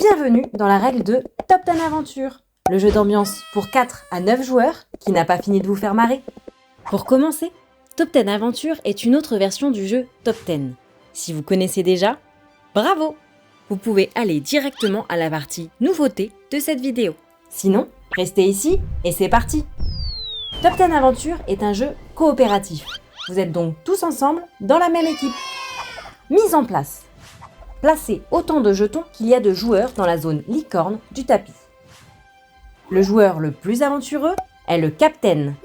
Bienvenue dans la règle de Top 10 Aventure, le jeu d'ambiance pour 4 à 9 joueurs qui n'a pas fini de vous faire marrer. Pour commencer, Top 10 Aventure est une autre version du jeu Top 10. Si vous connaissez déjà, bravo! Vous pouvez aller directement à la partie nouveauté de cette vidéo. Sinon, restez ici et c'est parti! Top 10 Aventure est un jeu coopératif. Vous êtes donc tous ensemble dans la même équipe. Mise en place. Placez autant de jetons qu'il y a de joueurs dans la zone licorne du tapis. Le joueur le plus aventureux est le capitaine.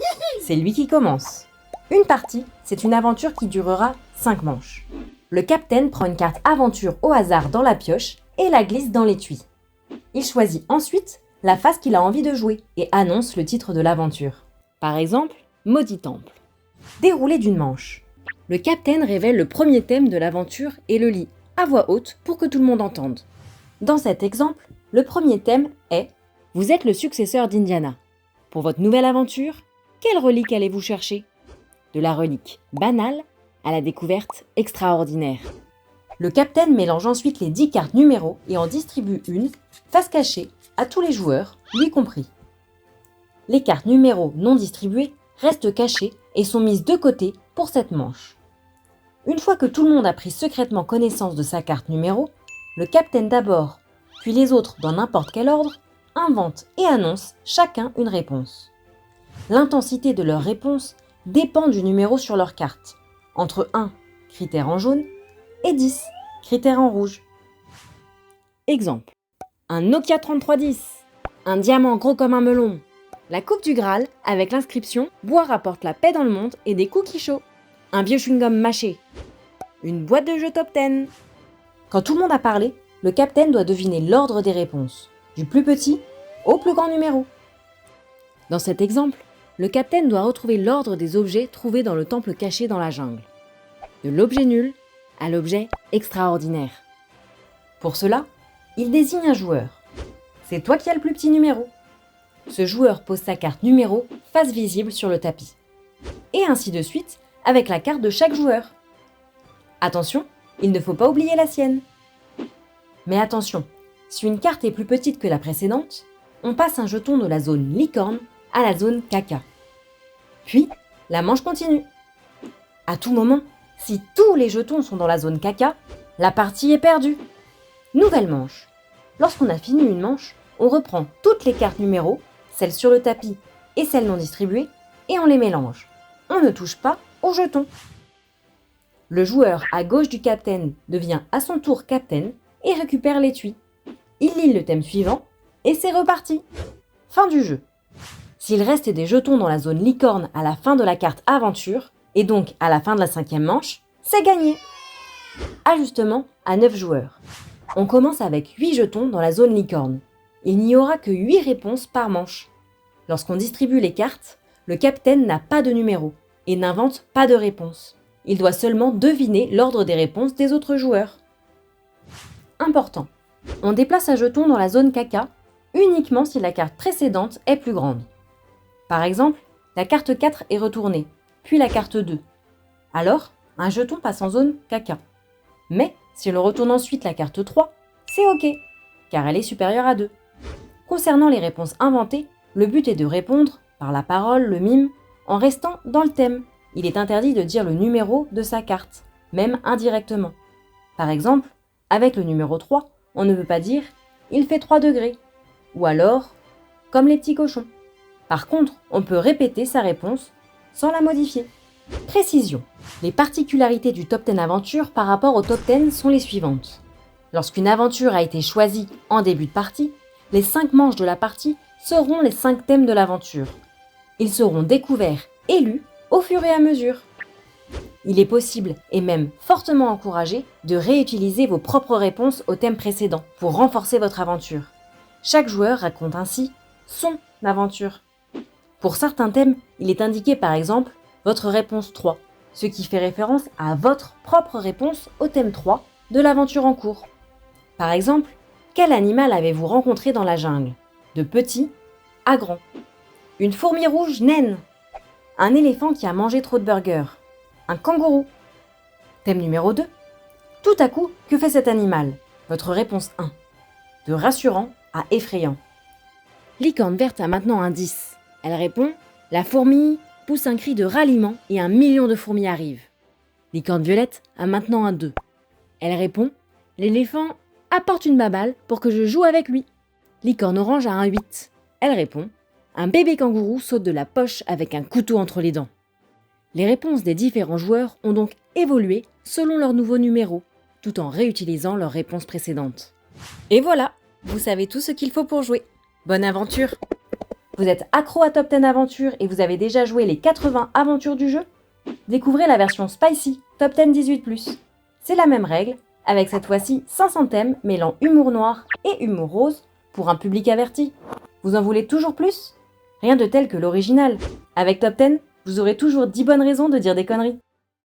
C'est lui qui commence. Une partie, c'est une aventure qui durera 5 manches. Le capitaine prend une carte aventure au hasard dans la pioche et la glisse dans l'étui. Il choisit ensuite la phase qu'il a envie de jouer et annonce le titre de l'aventure. Par exemple, Maudit Temple. Déroulé d'une manche. Le capitaine révèle le premier thème de l'aventure et le lit à voix haute pour que tout le monde entende. Dans cet exemple, le premier thème est « Vous êtes le successeur d'Indiana. Pour votre nouvelle aventure, quelle relique allez-vous chercher ?» De la relique banale à la découverte extraordinaire. Le capitaine mélange ensuite les 10 cartes numéros et en distribue une, face cachée, à tous les joueurs, lui compris. Les cartes numéros non distribuées restent cachées et sont mises de côté pour cette manche. Une fois que tout le monde a pris secrètement connaissance de sa carte numéro, le capitaine d'abord, puis les autres dans n'importe quel ordre, inventent et annoncent chacun une réponse. L'intensité de leur réponse dépend du numéro sur leur carte, entre 1, critère en jaune, et 10, critère en rouge. Exemple. Un Nokia 3310, un diamant gros comme un melon, la coupe du Graal avec l'inscription « Boire apporte la paix dans le monde et des cookies chauds ». Un vieux chewing-gum mâché, une boîte de jeux Top 10. Quand tout le monde a parlé, le capitaine doit deviner l'ordre des réponses, du plus petit au plus grand numéro. Dans cet exemple, le capitaine doit retrouver l'ordre des objets trouvés dans le temple caché dans la jungle, de l'objet nul à l'objet extraordinaire. Pour cela, il désigne un joueur. C'est toi qui as le plus petit numéro. Ce joueur pose sa carte numéro face visible sur le tapis. Et ainsi de suite, avec la carte de chaque joueur. Attention, il ne faut pas oublier la sienne. Mais attention, si une carte est plus petite que la précédente, on passe un jeton de la zone licorne à la zone caca. Puis, la manche continue. À tout moment, si tous les jetons sont dans la zone caca, la partie est perdue. Nouvelle manche. Lorsqu'on a fini une manche, on reprend toutes les cartes numéros, celles sur le tapis et celles non distribuées, et on les mélange. On ne touche pas aux jetons. Le joueur à gauche du capitaine devient à son tour capitaine et récupère l'étui. Il lit le thème suivant et c'est reparti. Fin du jeu. S'il reste des jetons dans la zone licorne à la fin de la carte aventure, et donc à la fin de la 5e manche, c'est gagné. Ajustement à 9 joueurs. On commence avec 8 jetons dans la zone licorne. Il n'y aura que 8 réponses par manche. Lorsqu'on distribue les cartes, le capitaine n'a pas de numéro et n'invente pas de réponse. Il doit seulement deviner l'ordre des réponses des autres joueurs. Important. On déplace un jeton dans la zone caca uniquement si la carte précédente est plus grande. Par exemple, la carte 4 est retournée, puis la carte 2. Alors, un jeton passe en zone caca. Mais si l'on retourne ensuite la carte 3, c'est OK, car elle est supérieure à 2. Concernant les réponses inventées, le but est de répondre, par la parole, le mime, en restant dans le thème. Il est interdit de dire le numéro de sa carte, même indirectement. Par exemple, avec le numéro 3, on ne peut pas dire « il fait 3 degrés » ou alors « comme les petits cochons ». Par contre, on peut répéter sa réponse sans la modifier. Précision. Les particularités du Top 10 Aventure par rapport au Top 10 sont les suivantes. Lorsqu'une aventure a été choisie en début de partie, les 5 manches de la partie seront les 5 thèmes de l'aventure. Ils seront découverts et lus au fur et à mesure. Il est possible, et même fortement encouragé, de réutiliser vos propres réponses au thème précédent pour renforcer votre aventure. Chaque joueur raconte ainsi son aventure. Pour certains thèmes, il est indiqué par exemple votre réponse 3, ce qui fait référence à votre propre réponse au thème 3 de l'aventure en cours. Par exemple, quel animal avez-vous rencontré dans la jungle ? De petit à grand. Une fourmi rouge naine. Un éléphant qui a mangé trop de burgers. Un kangourou. Thème numéro 2. Tout à coup, que fait cet animal ? Votre réponse 1. de rassurant à effrayant. Licorne verte a maintenant un 10. Elle répond « La fourmi pousse un cri de ralliement et 1 million de fourmis arrivent. » Licorne violette a maintenant un 2. Elle répond « L'éléphant apporte une baballe pour que je joue avec lui. » Licorne orange a un 8. Elle répond « Un bébé kangourou saute de la poche avec un couteau entre les dents. » Les réponses des différents joueurs ont donc évolué selon leur nouveau numéro, tout en réutilisant leurs réponses précédentes. Et voilà, vous savez tout ce qu'il faut pour jouer. Bonne aventure! Vous êtes accro à Top 10 Aventures et vous avez déjà joué les 80 aventures du jeu? Découvrez la version Spicy Top 10 18+. C'est la même règle, avec cette fois-ci 500 thèmes mêlant humour noir et humour rose pour un public averti. Vous en voulez toujours plus? Rien de tel que l'original. Avec Top 10, vous aurez toujours 10 bonnes raisons de dire des conneries.